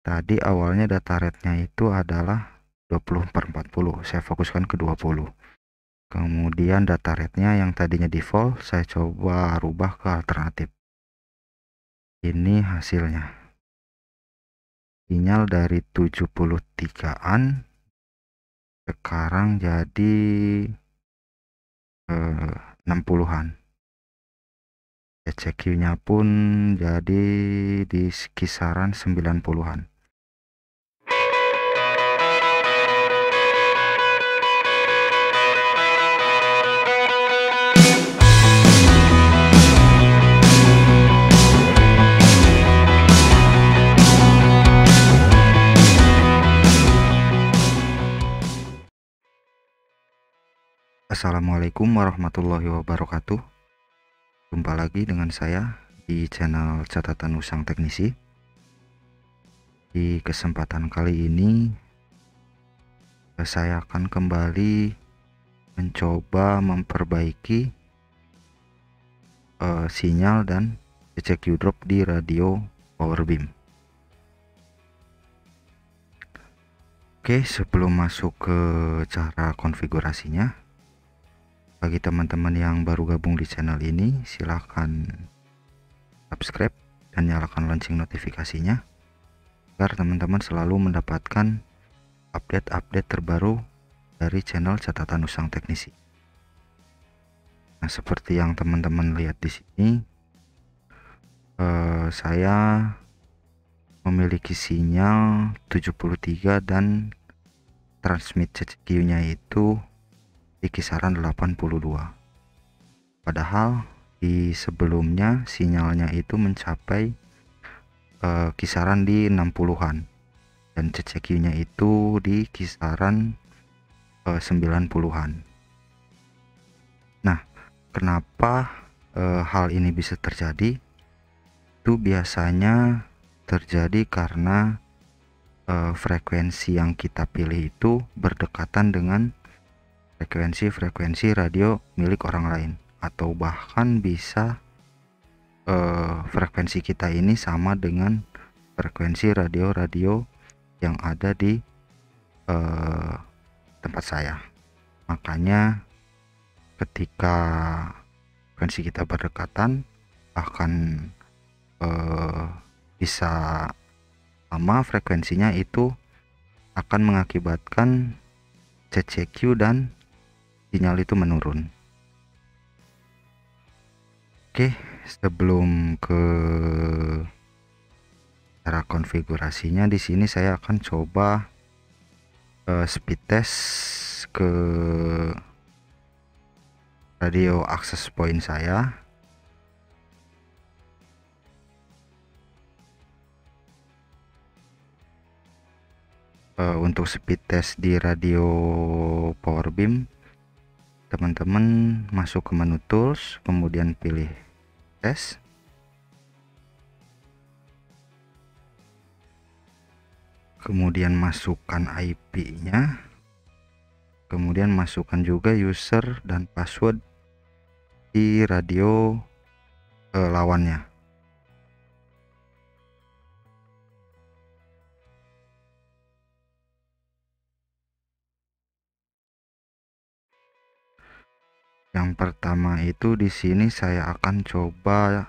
Tadi awalnya data rate-nya itu adalah 20/40, saya fokuskan ke 20. Kemudian data rate-nya yang tadinya default saya coba rubah ke alternatif. Ini hasilnya. Sinyal dari 73-an sekarang jadi 60-an. CQ-nya pun jadi di kisaran 90-an. Assalamualaikum warahmatullahi wabarakatuh. Jumpa lagi dengan saya di channel Catatan Usang Teknisi. Di kesempatan kali ini saya akan kembali mencoba memperbaiki sinyal dan CQ drop di radio power beam. Oke, sebelum masuk ke cara konfigurasinya, bagi teman-teman yang baru gabung di channel ini, silahkan subscribe dan nyalakan lonceng notifikasinya agar teman-teman selalu mendapatkan update-update terbaru dari channel Catatan Usang Teknisi. Nah, seperti yang teman-teman lihat di sini, saya memiliki sinyal 73 dan transmit CQ-nya itu di kisaran 82. Padahal di sebelumnya sinyalnya itu mencapai kisaran di 60-an dan CQ-nya itu di kisaran 90-an. Nah, kenapa hal ini bisa terjadi? Itu biasanya terjadi karena frekuensi yang kita pilih itu berdekatan dengan frekuensi radio milik orang lain, atau bahkan bisa frekuensi kita ini sama dengan frekuensi radio-radio yang ada di tempat saya. Makanya ketika frekuensi kita berdekatan, bahkan bisa sama frekuensinya, itu akan mengakibatkan CQ dan sinyal itu menurun. Oke, sebelum ke cara konfigurasinya, di sini saya akan coba speed test ke radio access point saya. Untuk speed test di radio power beam, teman-teman masuk ke menu tools, kemudian pilih test. Kemudian masukkan IP-nya, kemudian masukkan juga user dan password di radio lawannya. Yang pertama itu di sini saya akan coba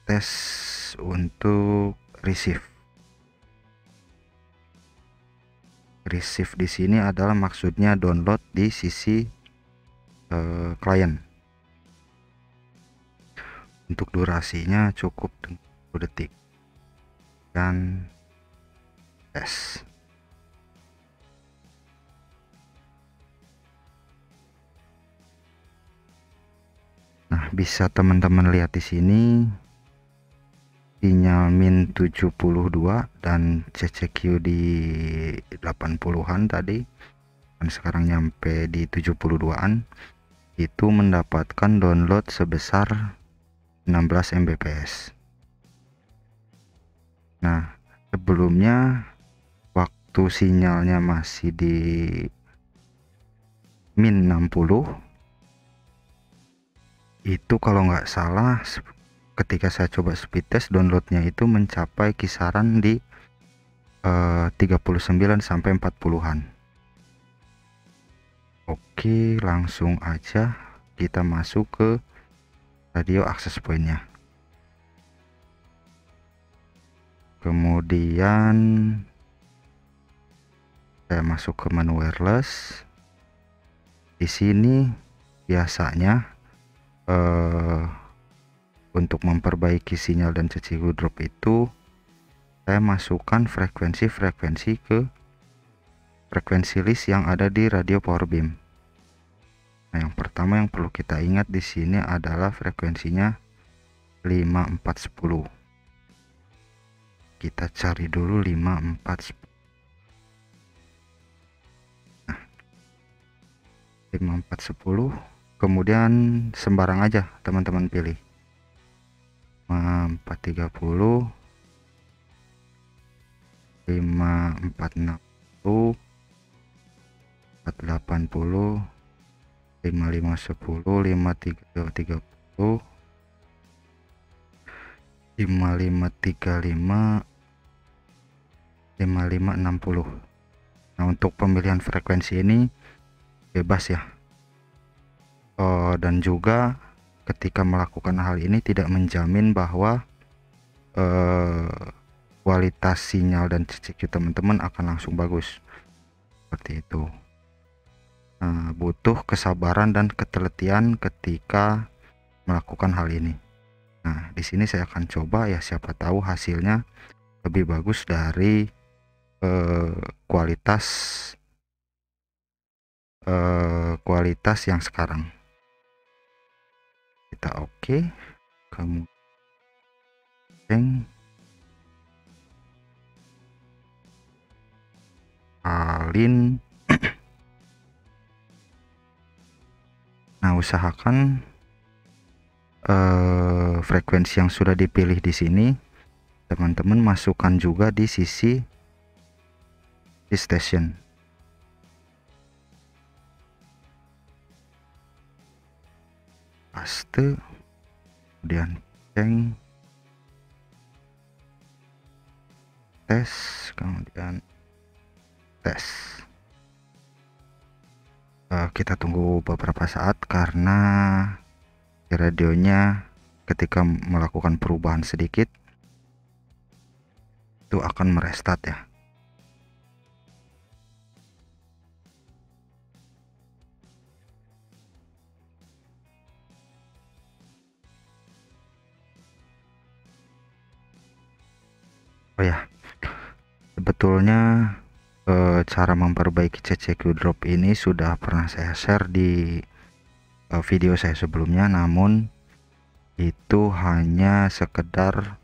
tes untuk receive. Receive di sini adalah maksudnya download di sisi klien. Untuk durasinya cukup 10 detik dan tes. Nah, bisa teman-teman lihat di sini sinyal min 72 dan CQ di 80-an tadi, dan sekarang nyampe di 72-an, itu mendapatkan download sebesar 16 Mbps. Nah, sebelumnya waktu sinyalnya masih di min 60, itu kalau nggak salah ketika saya coba speed test downloadnya itu mencapai kisaran di 39 sampai 40-an. Oke, langsung aja kita masuk ke radio access point-nya. Kemudian saya masuk ke menu wireless. Di sini biasanya untuk memperbaiki sinyal dan CCU drop itu saya masukkan frekuensi-frekuensi ke frekuensi list yang ada di radio power beam. Nah, yang pertama yang perlu kita ingat di sini adalah frekuensinya 5410. Kita cari dulu 5410. Nah, 5410, kemudian sembarang aja teman-teman pilih. 430, 5460, 480, 5510, 5330, 5535, 5560. Nah, untuk pemilihan frekuensi ini bebas ya. Dan juga ketika melakukan hal ini tidak menjamin bahwa kualitas sinyal dan CCU teman-teman akan langsung bagus seperti itu. Butuh kesabaran dan ketelitian ketika melakukan hal ini. Nah, di sini saya akan coba ya, siapa tahu hasilnya lebih bagus dari kualitas yang sekarang. Kita oke, kemudian alin. Nah, usahakan frekuensi yang sudah dipilih di sini teman-teman masukkan juga di sisi di station. Paste, kemudian ceng, tes, kemudian tes. Kita tunggu beberapa saat karena radionya ketika melakukan perubahan sedikit itu akan merestart ya. Oh ya, sebetulnya cara memperbaiki CCU drop ini sudah pernah saya share di video saya sebelumnya, namun itu hanya sekedar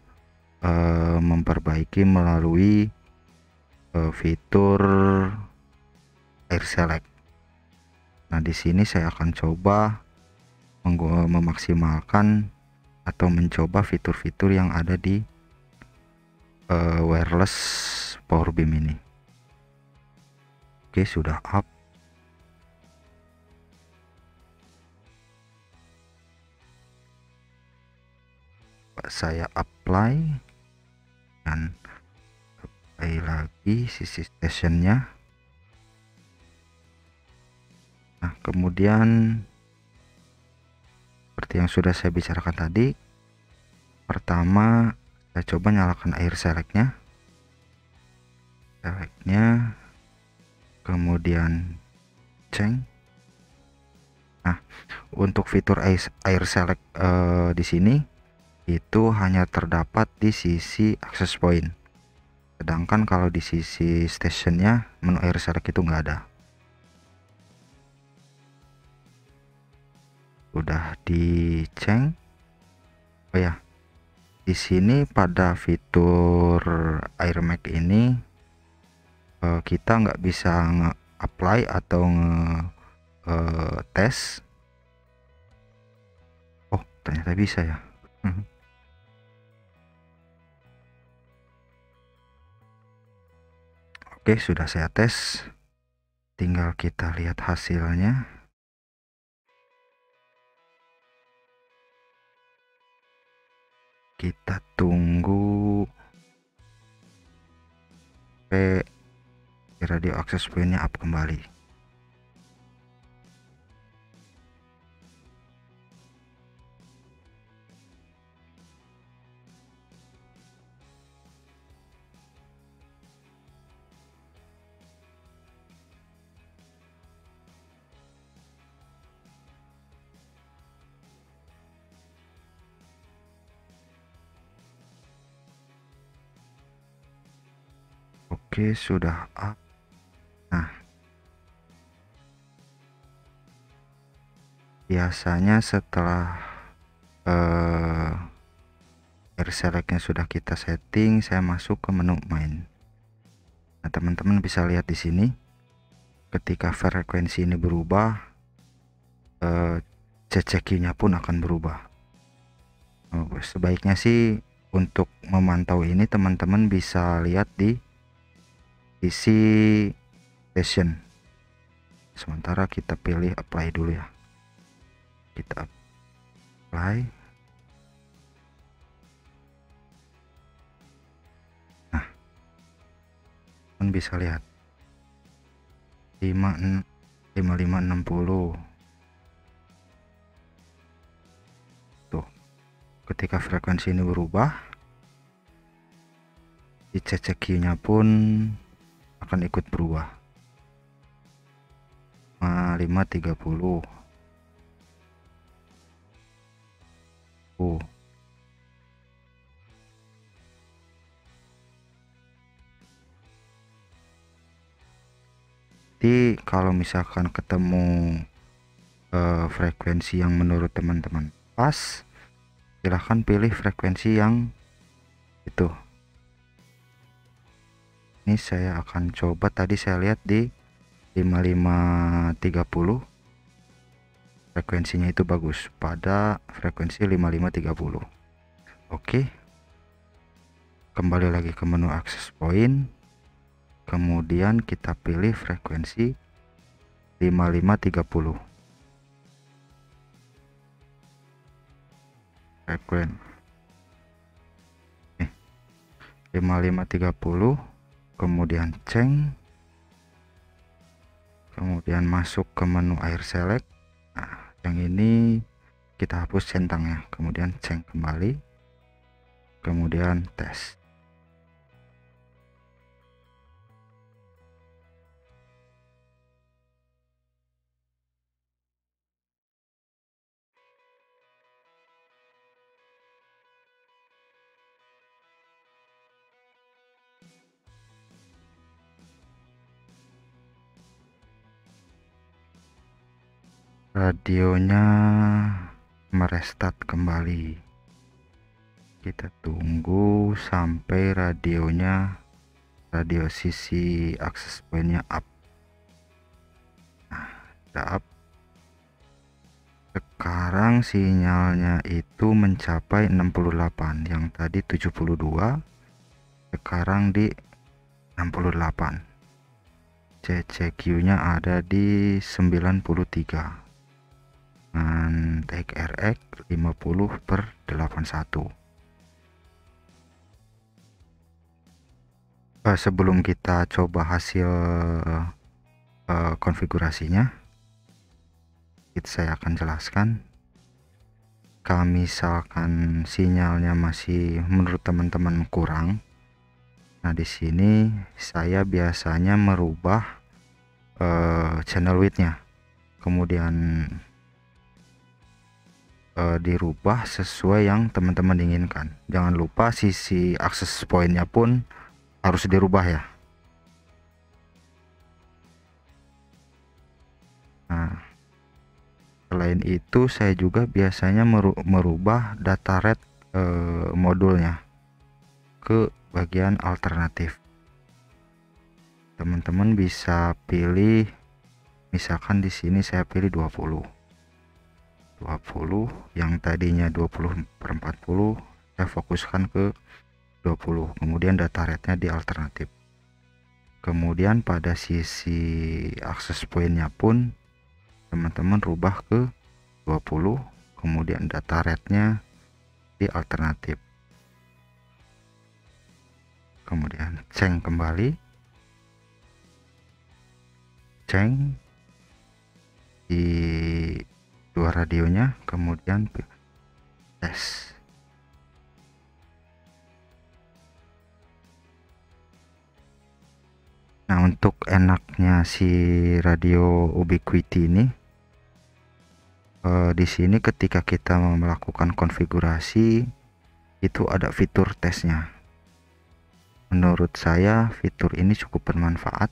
memperbaiki melalui fitur air select. Nah, di sini saya akan coba memaksimalkan atau mencoba fitur-fitur yang ada di wireless power beam ini. Oke, sudah up. Saya apply dan apply lagi sisi stationnya. Nah, kemudian seperti yang sudah saya bicarakan tadi, pertama saya coba nyalakan air selectnya, kemudian ceng. Nah, untuk fitur air select di sini itu hanya terdapat di sisi access point, sedangkan kalau di sisi stationnya menu air select itu nggak ada. Udah diceng. Oh ya, di sini pada fitur air mag ini kita nggak bisa nge-apply atau tes. Oh, ternyata bisa ya. Oke, sudah saya tes, tinggal kita lihat hasilnya. kita tunggu sampai radio access point-nya up kembali. Oke, sudah up. Nah, biasanya setelah air selectnya sudah kita setting, saya masuk ke menu main. Nah, teman-teman bisa lihat di sini, ketika frekuensi ini berubah, CCQ-nya pun akan berubah. Sebaiknya sih untuk memantau ini teman-teman bisa lihat di sisi session. Sementara kita pilih apply dulu ya. Kita apply. Nah, teman bisa lihat 5560. Tuh, ketika frekuensi ini berubah, di CCQ-nya pun akan ikut berubah. 5530. Jadi kalau misalkan ketemu frekuensi yang menurut teman-teman pas, silahkan pilih frekuensi yang itu. Ini saya akan coba, tadi saya lihat di 5530 frekuensinya itu bagus, pada frekuensi 5530. Oke, kembali lagi ke menu access point, kemudian kita pilih frekuensi 5530. Frekuensi 5530, kemudian change, kemudian masuk ke menu air select. Nah, yang ini kita hapus centangnya, kemudian change kembali, kemudian tes. Radionya merestart kembali. Kita tunggu sampai radio sisi access point-nya up. Nah, udah up. Sekarang sinyalnya itu mencapai 68, yang tadi 72, sekarang di 68. CCQ-nya ada di 93. Dan take RX 50/81. Sebelum kita coba hasil konfigurasinya, saya akan jelaskan. Kalau misalkan sinyalnya masih menurut teman-teman kurang, nah di sini saya biasanya merubah channel width-nya, kemudian dirubah sesuai yang teman-teman inginkan. Jangan lupa sisi access point-nya pun harus dirubah ya. Nah, selain itu saya juga biasanya merubah data rate modulnya ke bagian alternatif. Teman-teman bisa pilih, misalkan di sini saya pilih 20, yang tadinya 20/40 saya fokuskan ke 20, kemudian data rate-nya di alternatif. Kemudian pada sisi access point-nya pun teman-teman rubah ke 20, kemudian data rate-nya di alternatif. kemudian ceng kembali, ceng di dua radionya, kemudian tes. Nah, untuk enaknya si radio Ubiquiti ini, di sini ketika kita melakukan konfigurasi itu ada fitur tesnya. Menurut saya fitur ini cukup bermanfaat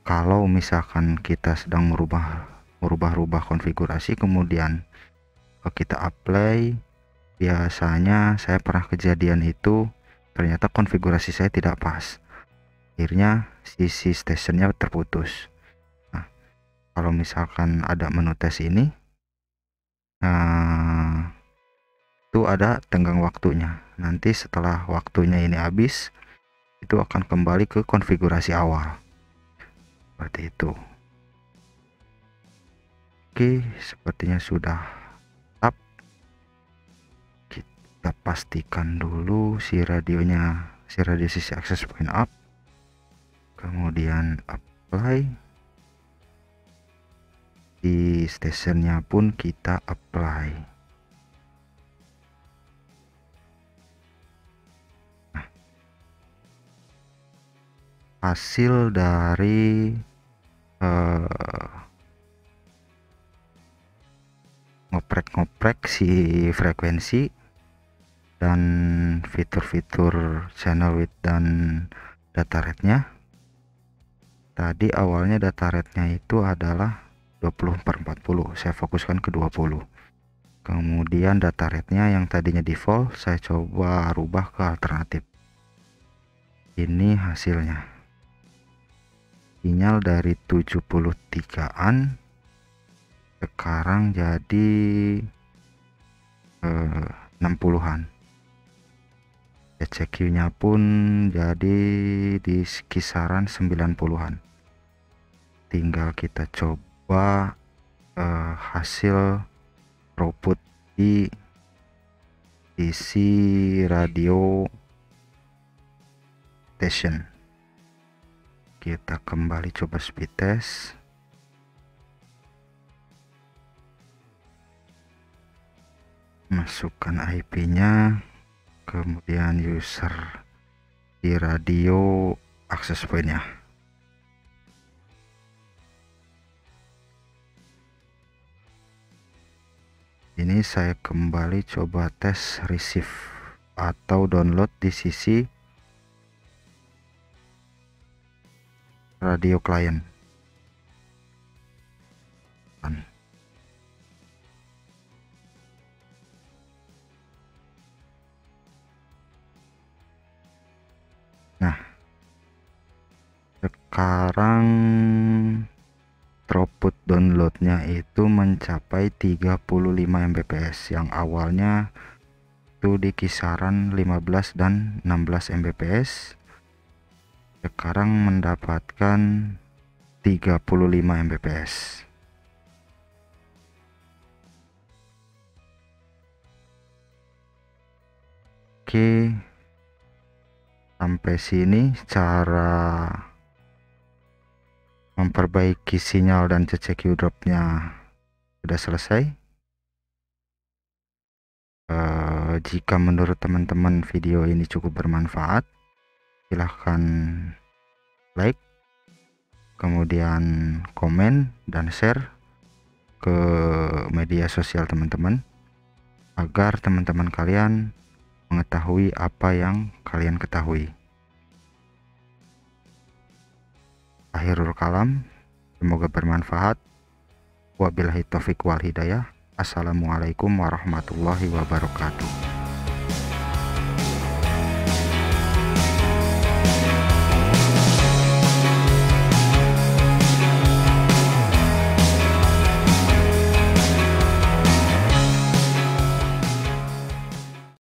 kalau misalkan kita sedang merubah konfigurasi, kemudian kita apply. Biasanya saya pernah kejadian itu ternyata konfigurasi saya tidak pas, akhirnya sisi stationnya terputus. Nah, kalau misalkan ada menu tes ini, itu ada tenggang waktunya. Nanti setelah waktunya ini habis, itu akan kembali ke konfigurasi awal seperti itu. Oke, sepertinya sudah tap. Kita pastikan dulu si radio sisi access point up, kemudian apply. Di stationnya pun kita apply. Nah, hasil dari ngoprek si frekuensi dan fitur-fitur channel width dan data rate-nya. Tadi awalnya data rate-nya itu adalah 20/40, saya fokuskan ke 20. Kemudian data rate-nya yang tadinya default saya coba rubah ke alternatif. Ini hasilnya. Sinyal dari 73-an sekarang jadi 60-an. ECQ-nya pun jadi di kisaran 90-an. Tinggal kita coba hasil throughput di sisi radio station. Kita kembali coba speed test. Masukkan IP-nya, kemudian user di radio access point-nya. Ini saya kembali coba tes receive atau download di sisi radio client. Nah, sekarang throughput downloadnya itu mencapai 35 Mbps, yang awalnya itu di kisaran 15 dan 16 Mbps, sekarang mendapatkan 35 Mbps. Oke, sampai sini cara memperbaiki sinyal dan CCQ dropnya sudah selesai. Jika menurut teman-teman video ini cukup bermanfaat, silahkan like, kemudian komen dan share ke media sosial teman-teman, agar teman-teman kalian mengetahui apa yang kalian ketahui. Akhirul kalam, semoga bermanfaat. Wabillahi taufiq wal hidayah. Assalamualaikum warahmatullahi wabarakatuh.